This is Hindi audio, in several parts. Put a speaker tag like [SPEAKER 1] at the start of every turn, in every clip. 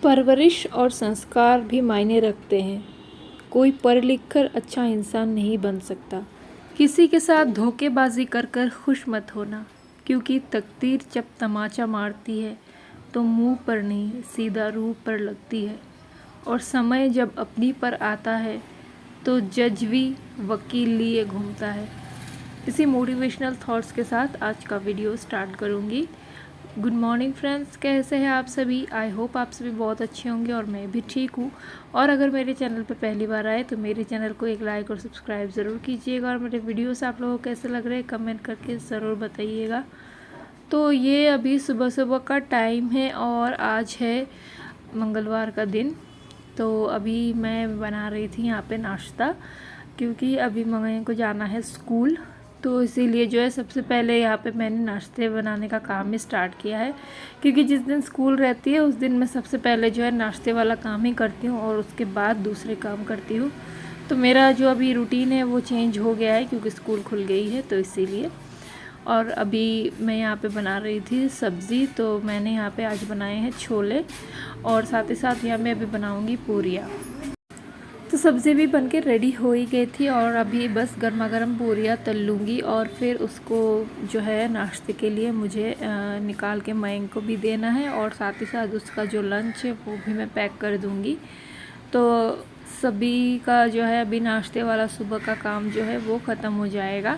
[SPEAKER 1] परवरिश और संस्कार भी मायने रखते हैं। कोई पढ़ लिख कर अच्छा इंसान नहीं बन सकता। किसी के साथ धोखेबाजी कर कर खुश मत होना, क्योंकि तकदीर जब तमाचा मारती है तो मुंह पर नहीं सीधा रूह पर लगती है, और समय जब अपनी पर आता है तो जज भी वकील लिए घूमता है। इसी मोटिवेशनल थॉट्स के साथ आज का वीडियो स्टार्ट करूँगी। गुड मॉर्निंग फ्रेंड्स, कैसे हैं आप सभी। आई होप आप सभी बहुत अच्छे होंगे और मैं भी ठीक हूँ। और अगर मेरे चैनल पर पहली बार आए तो मेरे चैनल को एक लाइक और सब्सक्राइब ज़रूर कीजिएगा, और मेरे वीडियोस आप लोगों को कैसे लग रहे हैं कमेंट करके ज़रूर बताइएगा। तो ये अभी सुबह सुबह का टाइम है और आज है मंगलवार का दिन। तो अभी मैं बना रही थी यहाँ पे नाश्ता, क्योंकि अभी मंगई को जाना है स्कूल, तो इसीलिए जो है सबसे पहले यहाँ पे मैंने नाश्ते बनाने का काम ही स्टार्ट किया है। क्योंकि जिस दिन स्कूल रहती है उस दिन मैं सबसे पहले जो है नाश्ते वाला काम ही करती हूँ और उसके बाद दूसरे काम करती हूँ। तो मेरा जो अभी रूटीन है वो चेंज हो गया है क्योंकि स्कूल खुल गई है, तो इसीलिए। और अभी मैं यहाँ पे बना रही थी सब्ज़ी, तो मैंने यहाँ पे आज बनाए हैं छोले, और साथ ही साथ यहाँ मैं अभी बनाऊँगी पूरियाँ। तो सब्ज़ी भी बनके रेडी हो ही गई थी और अभी बस गर्मा गर्म पूरियाँ तल लूँगी, और फिर उसको जो है नाश्ते के लिए मुझे निकाल के मयंक को भी देना है, और साथ ही साथ उसका जो लंच है वो भी मैं पैक कर दूँगी। तो सभी का जो है अभी नाश्ते वाला सुबह का काम जो है वो ख़त्म हो जाएगा।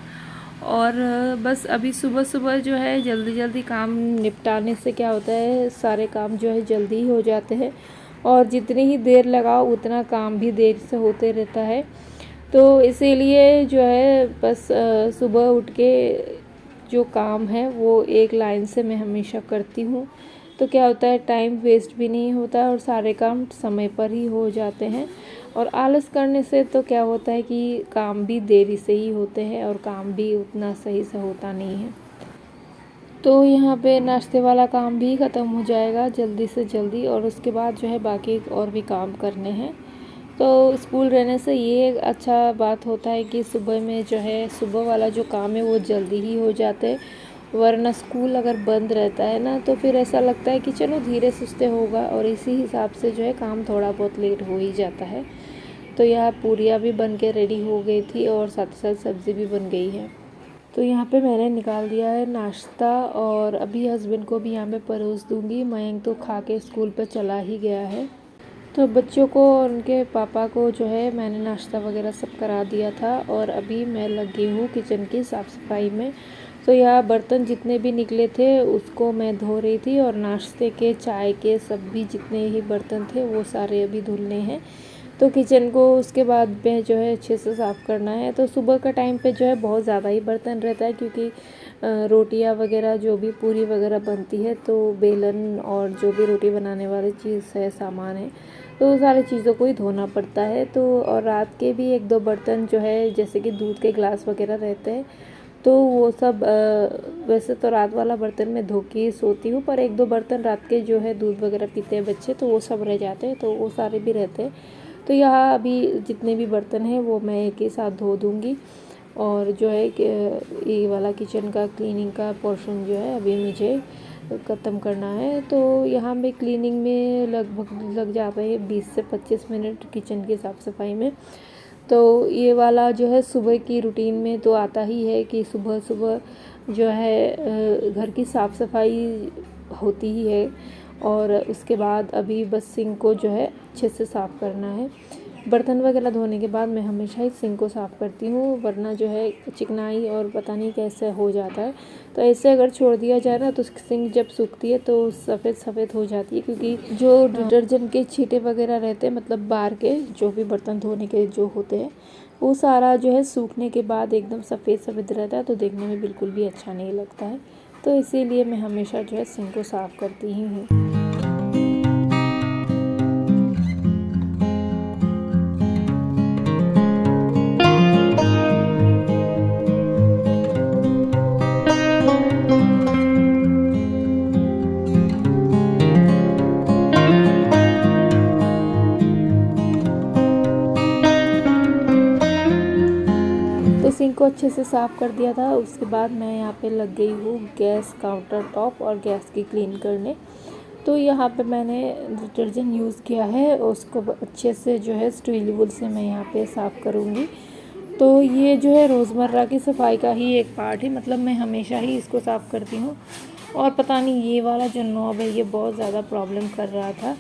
[SPEAKER 1] और बस अभी सुबह सुबह जो है जल्दी जल्दी काम निपटाने से क्या होता है, सारे काम जो है जल्दी ही हो जाते हैं, और जितनी ही देर लगाओ उतना काम भी देर से होते रहता है। तो इसीलिए जो है बस सुबह उठ के जो काम है वो एक लाइन से मैं हमेशा करती हूँ। तो क्या होता है, टाइम वेस्ट भी नहीं होता और सारे काम समय पर ही हो जाते हैं। और आलस करने से तो क्या होता है कि काम भी देरी से ही होते हैं और काम भी उतना सही से होता नहीं है। तो यहाँ पे नाश्ते वाला काम भी ख़त्म हो जाएगा जल्दी से जल्दी, और उसके बाद जो है बाकी और भी काम करने हैं। तो स्कूल रहने से ये अच्छा बात होता है कि सुबह में जो है सुबह वाला जो काम है वो जल्दी ही हो जाते हैं, वरना स्कूल अगर बंद रहता है ना तो फिर ऐसा लगता है कि चलो धीरे सुस्ते होगा, और इसी हिसाब से जो है काम थोड़ा बहुत लेट हो ही जाता है। तो यहाँ पूरियाँ भी बन के रेडी हो गई थी और साथ ही साथ सब्ज़ी भी बन गई है। तो यहाँ पे मैंने निकाल दिया है नाश्ता, और अभी हस्बैंड को भी यहाँ पे परोस दूँगी। मयंक तो खा के स्कूल पर चला ही गया है। तो बच्चों को और उनके पापा को जो है मैंने नाश्ता वगैरह सब करा दिया था, और अभी मैं लगी हूँ किचन की साफ़ सफाई में। तो यहाँ बर्तन जितने भी निकले थे उसको मैं धो रही थी, और नाश्ते के चाय के सब भी जितने ही बर्तन थे वो सारे अभी धुलने हैं। तो किचन को उसके बाद में जो है अच्छे से साफ़ करना है। तो सुबह का टाइम पे जो है बहुत ज़्यादा ही बर्तन रहता है, क्योंकि रोटियां वगैरह जो भी पूरी वगैरह बनती है तो बेलन और जो भी रोटी बनाने वाली चीज़ है सामान है तो सारी चीज़ों को ही धोना पड़ता है। तो और रात के भी एक दो बर्तन जो है जैसे कि दूध के गिलास वगैरह रहते हैं, तो वो सब वैसे तो रात वाला बर्तन में धो के सोती हूँ, पर एक दो बर्तन रात के जो है दूध वगैरह पीते हैं बच्चे तो वो सब रह जाते हैं, तो वो सारे भी रहते हैं। तो यहाँ अभी जितने भी बर्तन हैं वो मैं एक ही साथ धो दूँगी, और जो है ये वाला किचन का क्लीनिंग का पोर्शन जो है अभी मुझे ख़त्म करना है। तो यहाँ पे क्लीनिंग में लगभग लग जाता है 20 से 25 मिनट किचन की साफ़ सफाई में। तो ये वाला जो है सुबह की रूटीन में तो आता ही है कि सुबह सुबह जो है घर की साफ़ सफाई होती ही है, और उसके बाद अभी बस सिंक को जो है अच्छे से साफ़ करना है। बर्तन वगैरह धोने के बाद मैं हमेशा ही सिंक को साफ़ करती हूँ, वरना जो है चिकनाई और पता नहीं कैसे हो जाता है। तो ऐसे अगर छोड़ दिया जाए ना तो सिंक जब सूखती है तो सफ़ेद सफ़ेद हो जाती है, क्योंकि जो डिटर्जेंट के छींटे वगैरह रहते हैं, मतलब बाहर के जो भी बर्तन धोने के जो होते हैं वो सारा जो है सूखने के बाद एकदम सफ़ेद सफ़ेद रहता है, तो देखने में बिल्कुल भी अच्छा नहीं लगता है। तो इसीलिए मैं हमेशा जो है सिंक को साफ़ करती ही हूँ। सिंक को अच्छे से साफ़ कर दिया था। उसके बाद मैं यहाँ पे लग गई हूँ गैस काउंटर टॉप और गैस की क्लीन करने। तो यहाँ पे मैंने डिटर्जेंट यूज़ किया है, उसको अच्छे से जो है स्टील वूल से मैं यहाँ पे साफ़ करूँगी। तो ये जो है रोज़मर्रा की सफाई का ही एक पार्ट है, मतलब मैं हमेशा ही इसको साफ़ करती हूँ। और पता नहीं ये वाला जो नॉब है ये बहुत ज़्यादा प्रॉब्लम कर रहा था,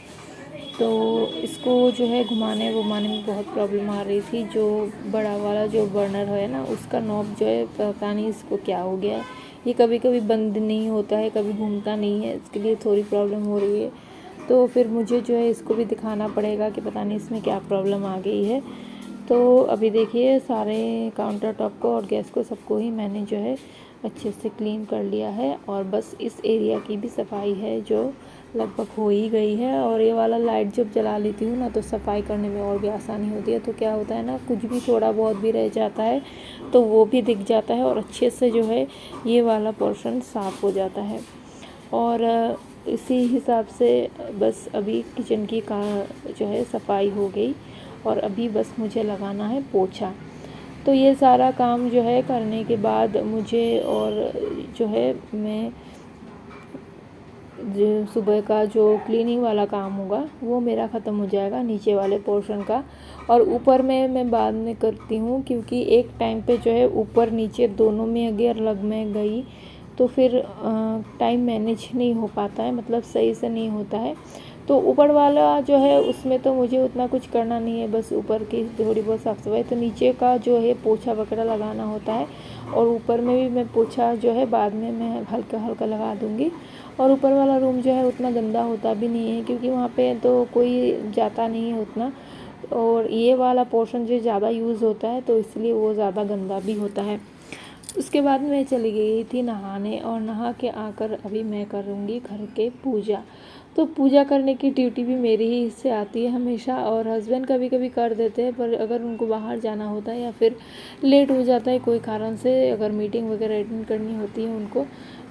[SPEAKER 1] तो इसको जो है घुमाने घुमाने में बहुत प्रॉब्लम आ रही थी। जो बड़ा वाला जो बर्नर है ना, उसका नॉब जो है पता नहीं इसको क्या हो गया है, ये कभी कभी बंद नहीं होता है, कभी घूमता नहीं है, इसके लिए थोड़ी प्रॉब्लम हो रही है। तो फिर मुझे जो है इसको भी दिखाना पड़ेगा कि पता नहीं इसमें क्या प्रॉब्लम आ गई है। तो अभी देखिए सारे काउंटर टॉप को और गैस को सबको ही मैंने जो है अच्छे से क्लीन कर लिया है, और बस इस एरिया की भी सफाई है जो लगभग हो ही गई है। और ये वाला लाइट जब जला लेती हूँ ना, तो सफाई करने में और भी आसानी होती है। तो क्या होता है ना, कुछ भी थोड़ा बहुत भी रह जाता है तो वो भी दिख जाता है, और अच्छे से जो है ये वाला पोर्शन साफ़ हो जाता है। और इसी हिसाब से बस अभी किचन की का जो है सफाई हो गई, और अभी बस मुझे लगाना है पोछा। तो ये सारा काम जो है करने के बाद मुझे, और जो है मैं जो सुबह का जो क्लीनिंग वाला काम होगा वो मेरा ख़त्म हो जाएगा नीचे वाले पोर्शन का। और ऊपर में मैं बाद में करती हूँ, क्योंकि एक टाइम पे जो है ऊपर नीचे दोनों में अगर लग में गई तो फिर टाइम मैनेज नहीं हो पाता है, मतलब सही से नहीं होता है। तो ऊपर वाला जो है उसमें तो मुझे उतना कुछ करना नहीं है, बस ऊपर की थोड़ी बहुत साफ़ सफाई। तो नीचे का जो है पोछा वगैरह लगाना होता है, और ऊपर में भी मैं पोछा जो है बाद में मैं हल्का हल्का लगा दूँगी। और ऊपर वाला रूम जो है उतना गंदा होता भी नहीं है, क्योंकि वहाँ पे तो कोई जाता नहीं है उतना, और ये वाला पोर्शन जो ज़्यादा यूज़ होता है तो इसलिए वो ज़्यादा गंदा भी होता है। उसके बाद मैं चली गई थी नहाने, और नहा के आकर अभी मैं करूँगी घर के पूजा। तो पूजा करने की ड्यूटी भी मेरी ही हिस्से आती है हमेशा, और हस्बैंड कभी कभी कर देते हैं, पर अगर उनको बाहर जाना होता है या फिर लेट हो जाता है कोई कारण से, अगर मीटिंग वगैरह अटेंड करनी होती है उनको,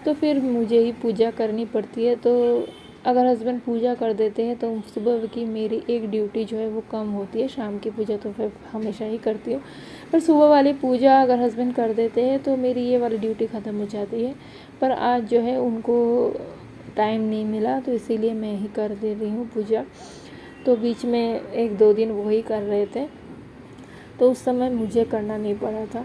[SPEAKER 1] तो फिर मुझे ही पूजा करनी पड़ती है। तो अगर हस्बैंड पूजा कर देते हैं तो सुबह की मेरी एक ड्यूटी जो है वो कम होती है। शाम की पूजा तो फिर हमेशा ही करती हूँ, पर सुबह वाली पूजा अगर हस्बैंड कर देते हैं तो मेरी ये वाली ड्यूटी ख़त्म हो जाती है। पर आज जो है उनको टाइम नहीं मिला, तो इसीलिए मैं ही कर दे रही हूँ पूजा। तो बीच में 1-2 दिन वो ही कर रहे थे, तो उस समय मुझे करना नहीं पड़ा था।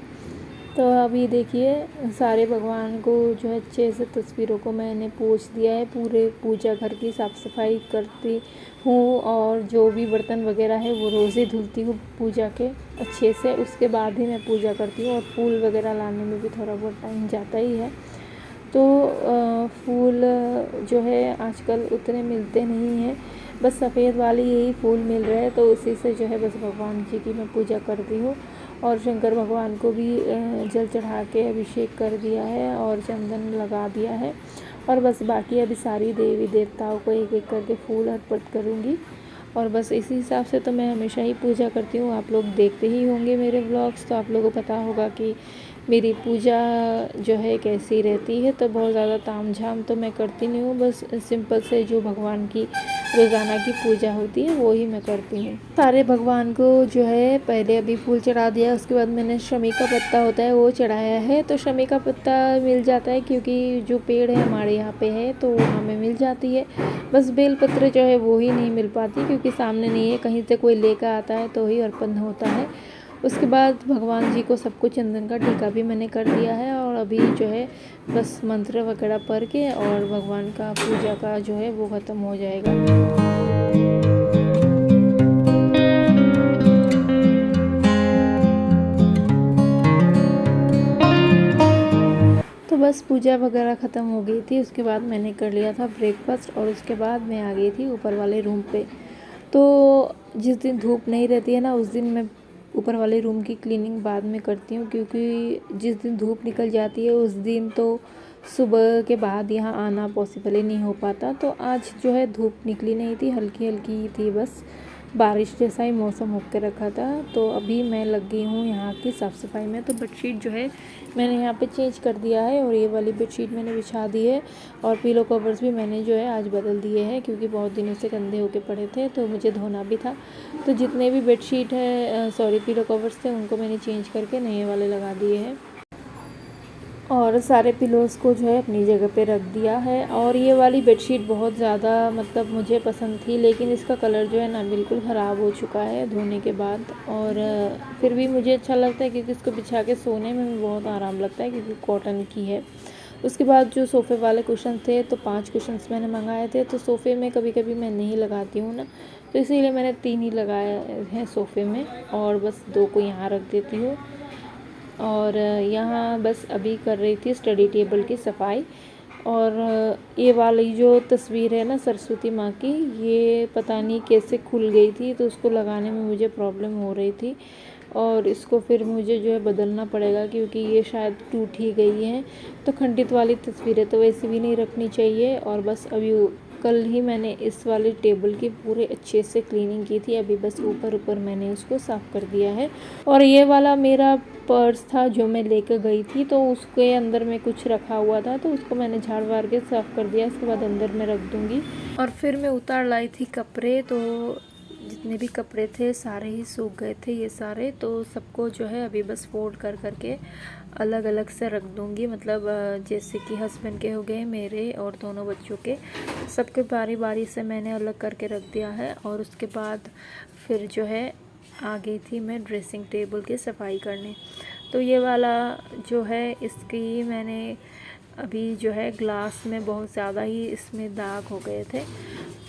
[SPEAKER 1] तो अभी देखिए सारे भगवान को जो है अच्छे से तस्वीरों को मैंने पोंछ दिया है, पूरे पूजा घर की साफ़ सफाई करती हूँ, और जो भी बर्तन वगैरह है वो रोज़ ही धुलती हूँ पूजा के अच्छे से। उसके बाद ही मैं पूजा करती हूँ, और फूल वगैरह लाने में भी थोड़ा बहुत टाइम जाता ही है। तो फूल जो है आजकल उतने मिलते नहीं हैं, बस सफ़ेद वाले यही फूल मिल रहे हैं, तो उसी से जो है बस भगवान जी की मैं पूजा करती हूँ। और शंकर भगवान को भी जल चढ़ा के अभिषेक कर दिया है और चंदन लगा दिया है, और बस बाकी अभी सारी देवी देवताओं को एक एक करके फूल अर्पित करूँगी। और बस इसी हिसाब से तो मैं हमेशा ही पूजा करती हूँ। आप लोग देखते ही होंगे मेरे व्लॉग्स, तो आप लोगों को पता होगा कि मेरी पूजा जो है कैसी रहती है। तो बहुत ज़्यादा ताम झाम तो मैं करती नहीं हूँ, बस सिंपल से जो भगवान की रोज़ाना की पूजा होती है वो ही मैं करती हूँ। सारे भगवान को जो है पहले अभी फूल चढ़ा दिया, उसके बाद मैंने शमी का पत्ता होता है वो चढ़ाया है। तो शमी का पत्ता मिल जाता है, क्योंकि जो पेड़ है हमारे यहाँ पे है तो हमें मिल जाती है। बस बेलपत्र जो है वो ही नहीं मिल पाती, क्योंकि सामने नहीं है, कहीं से कोई लेकर आता है तो ही अर्पण होता है। उसके बाद भगवान जी को सबको चंदन का टीका भी मैंने कर दिया है, और अभी जो है बस मंत्र वगैरह पढ़ के और भगवान का पूजा का जो है वो ख़त्म हो जाएगा। तो बस पूजा वगैरह ख़त्म हो गई थी, उसके बाद मैंने कर लिया था ब्रेकफास्ट, और उसके बाद मैं आ गई थी ऊपर वाले रूम पे। तो जिस दिन धूप नहीं रहती है ना, उस दिन मैं ऊपर वाले रूम की क्लीनिंग बाद में करती हूँ, क्योंकि जिस दिन धूप निकल जाती है उस दिन तो सुबह के बाद यहाँ आना पॉसिबल ही नहीं हो पाता। तो आज जो है धूप निकली नहीं थी, हल्की हल्की थी, बस बारिश जैसा ही मौसम होकर रखा था। तो अभी मैं लग गई हूँ यहाँ की साफ़ सफाई में। तो बेडशीट जो है मैंने यहाँ पे चेंज कर दिया है, और ये वाली बेडशीट मैंने बिछा दी है, और पिलो कवर्स भी मैंने जो है आज बदल दिए हैं, क्योंकि बहुत दिनों से गंदे होके पड़े थे तो मुझे धोना भी था। तो जितने भी बेडशीट है पिलो कवर्स थे उनको मैंने चेंज करके नए वाले लगा दिए हैं। और सारे पिलोज़ को जो है अपनी जगह पे रख दिया है। और ये वाली बेडशीट बहुत ज़्यादा मतलब मुझे पसंद थी, लेकिन इसका कलर जो है ना बिल्कुल ख़राब हो चुका है धोने के बाद। और फिर भी मुझे अच्छा लगता है क्योंकि इसको बिछा के सोने में भी बहुत आराम लगता है क्योंकि कॉटन की है। उसके बाद जो सोफ़े वाले कुशन थे तो 5 कुशन्स मैंने मंगाए थे। तो सोफ़े में कभी कभी मैं नहीं लगाती हूँ ना, तो इसीलिए मैंने 3 ही लगाए हैं सोफ़े में, और बस 2 को यहाँ रख देती हूँ। और यहाँ बस अभी कर रही थी स्टडी टेबल की सफाई। और ये वाली जो तस्वीर है ना सरस्वती माँ की, ये पता नहीं कैसे खुल गई थी, तो उसको लगाने में मुझे प्रॉब्लम हो रही थी। और इसको फिर मुझे जो है बदलना पड़ेगा क्योंकि ये शायद टूट ही गई है। तो खंडित वाली तस्वीरें तो वैसे भी नहीं रखनी चाहिए। और बस अभी कल ही मैंने इस वाली टेबल की पूरे अच्छे से क्लीनिंग की थी, अभी बस ऊपर ऊपर मैंने उसको साफ़ कर दिया है। और ये वाला मेरा पर्स था जो मैं लेकर गई थी, तो उसके अंदर में कुछ रखा हुआ था, तो उसको मैंने झाड़ वाड़ के साफ़ कर दिया। इसके बाद अंदर में रख दूँगी। और फिर मैं उतार लाई थी कपड़े, तो जितने भी कपड़े थे सारे ही सूख गए थे ये सारे। तो सबको जो है अभी बस फोल्ड कर करके अलग अलग से रख दूँगी। मतलब जैसे कि हस्बैंड के हो गए, मेरे और दोनों बच्चों के, सबके बारी बारी से मैंने अलग करके रख दिया है। और उसके बाद फिर जो है आ गई थी मैं ड्रेसिंग टेबल की सफाई करने। तो ये वाला जो है इसकी मैंने अभी जो है ग्लास में बहुत ज़्यादा ही इसमें दाग हो गए थे,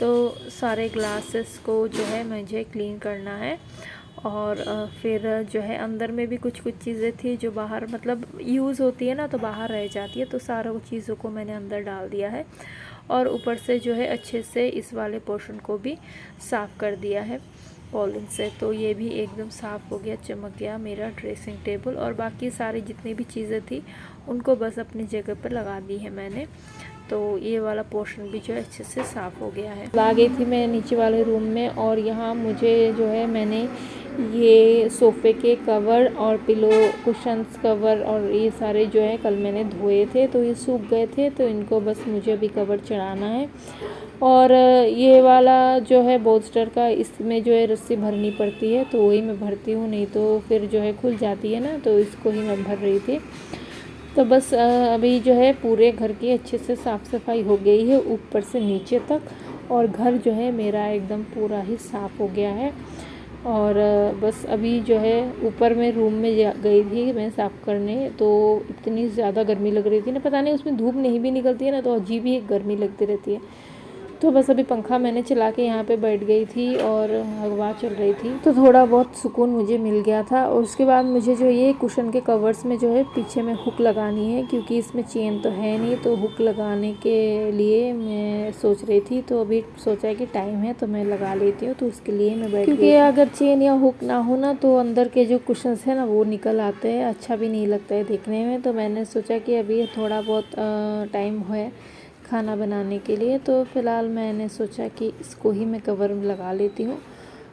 [SPEAKER 1] तो सारे ग्लासेस को जो है मुझे क्लीन करना है। और फिर जो है अंदर में भी कुछ कुछ चीज़ें थी जो बाहर मतलब यूज़ होती है ना, तो बाहर रह जाती है, तो सारा चीज़ों को मैंने अंदर डाल दिया है। और ऊपर से जो है अच्छे से इस वाले पोर्शन को भी साफ़ कर दिया है कॉलिन से। तो ये भी एकदम साफ़ हो गया, चमक गया मेरा ड्रेसिंग टेबल। और बाकी सारी जितनी भी चीज़ें थी उनको बस अपनी जगह पर लगा दी है मैंने। तो ये वाला पोर्शन भी जो है अच्छे से साफ़ हो गया है। ला गई थी मैं नीचे वाले रूम में, और यहाँ मुझे जो है मैंने ये सोफ़े के कवर और पिलो कुशन्स कवर और ये सारे जो है कल मैंने धोए थे, तो ये सूख गए थे, तो इनको बस मुझे अभी कवर चढ़ाना है। और ये वाला जो है बोल्स्टर का, इसमें जो है रस्सी भरनी पड़ती है, तो वही मैं भरती हूँ, नहीं तो फिर जो है खुल जाती है ना, तो इसको ही मैं भर रही थी। तो बस अभी जो है पूरे घर की अच्छे से साफ़ सफाई हो गई है ऊपर से नीचे तक, और घर जो है मेरा एकदम पूरा ही साफ़ हो गया है। और बस अभी जो है ऊपर में रूम में गई थी मैं साफ़ करने, तो इतनी ज़्यादा गर्मी लग रही थी ना, पता नहीं उसमें धूप नहीं भी निकलती है ना, तो अजीब ही गर्मी लगती रहती है। तो बस अभी पंखा मैंने चला के यहाँ पे बैठ गई थी और हवा चल रही थी, तो थोड़ा बहुत सुकून मुझे मिल गया था। और उसके बाद मुझे जो ये कुशन के कवर्स में जो है पीछे में हुक लगानी है, क्योंकि इसमें चेन तो है नहीं, तो हुक लगाने के लिए मैं सोच रही थी। तो अभी सोचा कि टाइम है तो मैं लगा लेती हूँ, तो उसके लिए मैं बैठ गई। क्योंकि अगर चेन या हुक ना हो ना, तो अंदर के जो कुशन्स है ना वो निकल आते हैं, अच्छा भी नहीं लगता है देखने में। तो मैंने सोचा कि अभी थोड़ा बहुत टाइम है खाना बनाने के लिए, तो फ़िलहाल मैंने सोचा कि इसको ही मैं कवर लगा लेती हूँ,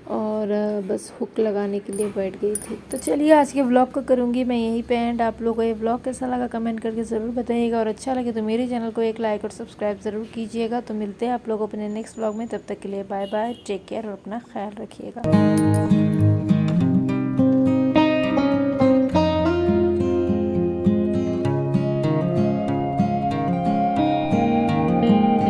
[SPEAKER 1] और बस हुक लगाने के लिए बैठ गई थी। तो चलिए आज के व्लॉग को करूँगी मैं यहीं पे एंड। आप लोगों को ये व्लॉग कैसा लगा कमेंट करके ज़रूर बताइएगा, और अच्छा लगे तो मेरे चैनल को एक लाइक और सब्सक्राइब ज़रूर कीजिएगा। तो मिलते हैं आप लोग अपने नेक्स्ट व्लॉग में, तब तक के लिए बाय बाय, टेक केयर और अपना ख्याल रखिएगा।